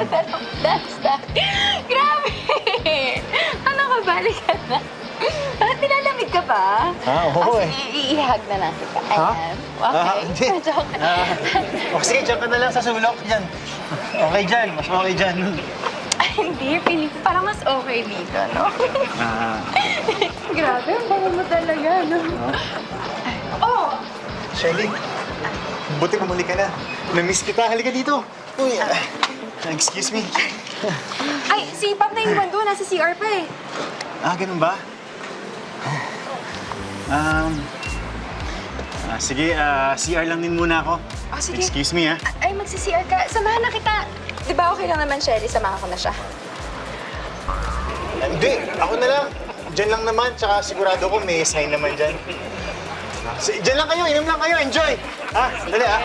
That's that. Grabe! Ano ka, balik ka na. Nilalamig ka ba? Oo eh. Ihag na lang kita. Ha? Ayan. Okay. Hindi. Joke. O sige, dyan ka na lang sa sulok. Dyan. Okay dyan. Mas okay dyan. Ay, hindi. Piling ko parang mas okay dito, no? Grabe, ang bango mo talaga, no? Oh! Shelly, buti bumalik ka na. Na-miss kita. Halika dito. Uy, excuse me. Ay, si Pam na iwan doon. Nasa CR pa eh. Ganun ba? Sige, CR lang din muna ako. Oh, sige. Excuse me, ha? Ay, magsi-CR ka. Samahan na kita. Di ba okay lang naman, Shelly? Samahan ko na siya. Hindi, ako na lang. Diyan lang naman, tsaka sigurado ko may sign naman dyan. Diyan lang kayo, inom lang kayo, enjoy! Ha? Dali, ha?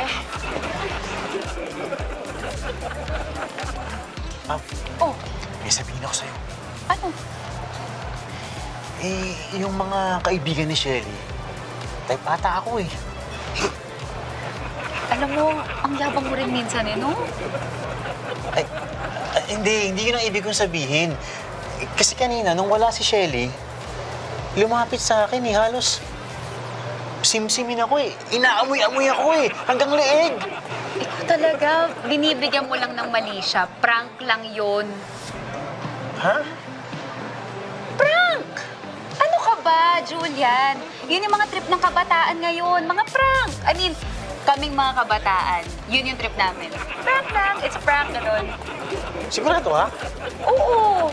Oh, May sabihin ako sa'yo. ano? Yung mga kaibigan ni Shelly, type ata ako eh. Alam mo, ang yabang mo rin minsan eh, no? Hindi yun ang ibig kong sabihin. Kasi kanina, nung wala si Shelly, lumapit sa akin eh, halos simsimin ako eh. Inaamoy-amoy ako eh, hanggang leeg. Ikaw talaga, binibigyan mo lang ng mali siya. Prank lang yun. Ha? Prank! Ano ka ba, Julian? Yun yung mga trip ng kabataan ngayon. Mga prank! I mean, kaming mga kabataan. Yun yung trip namin. Prank lang. It's prank, ganun. Sigurado ha? Oo!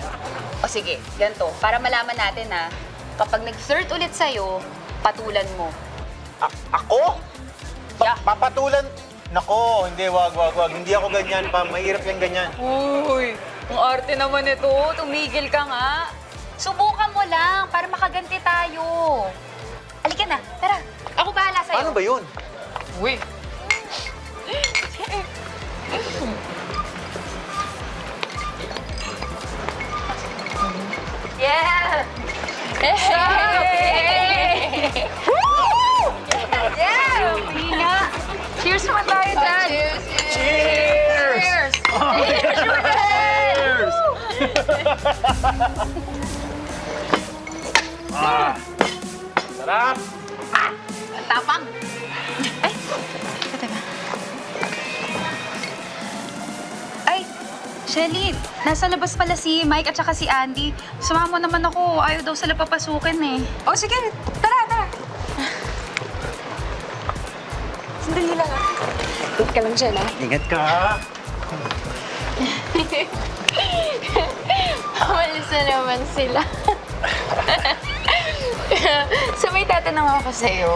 O sige, ganito. Para malaman natin na kapag nag-flirt ulit sa'yo, patulan mo. Ako? Yeah. Papatulan? Nako, hindi, wag. Hindi ako ganyan pa. Mahirap yung ganyan. Uy, ang arte naman ito. Tumigil ka nga. Subukan mo lang para makaganti tayo. Halika na, tara. Ako bahala sa'yo. Paano ba yun? Uy. Yeah! Hey! Woo! Yeah! Pina! Cheers mo tayo dyan! Cheers! Cheers! Cheers! Sarap! Tapang! Ay! Teka. Ay! Shelly, nasa labas pala si Mike at saka si Andy. Sumama naman ako. Ayaw daw sila papasukin eh. Oh, sige. Tara! Sandali lang ah. Wait ka lang dyan ah. Ingat ka! Malis na naman sila. So may tatanong ako sa'yo.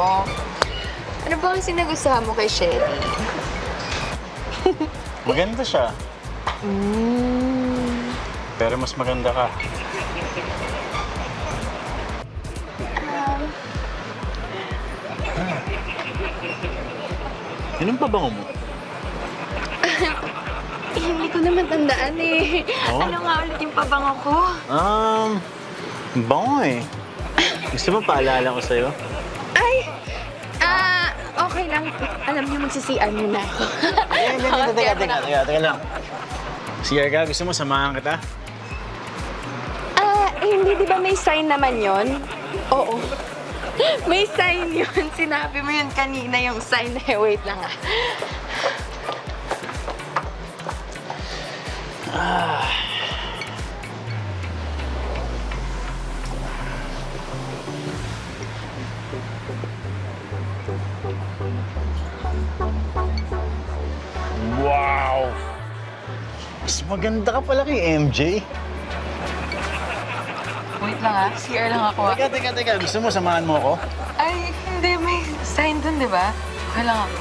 Ano ba ang sinagustuhan mo kay Shelly? Maganda siya. Pero mas maganda ka. Anong pabango mo? Hindi ko naman tandaan eh. Oh? Ano nga ulit yung pabango ko? Bango eh. Gusto mo paalala ko sa'yo? Ay! Okay lang. Alam niyo, magsisian muna ako. Teka lang. CR ka, gusto mo samahan kita? Hindi di ba may sign naman yon? Oo. May sign yun. Sinabi mo yun kanina yung sign na wait lang ah. Wow! Mas maganda ka pala kay MJ. Wait lang ah. CR lang ako ah. Teka. Gusto mo samahan mo ako? Ay, hindi. May sign dun, di ba? Okay lang ako.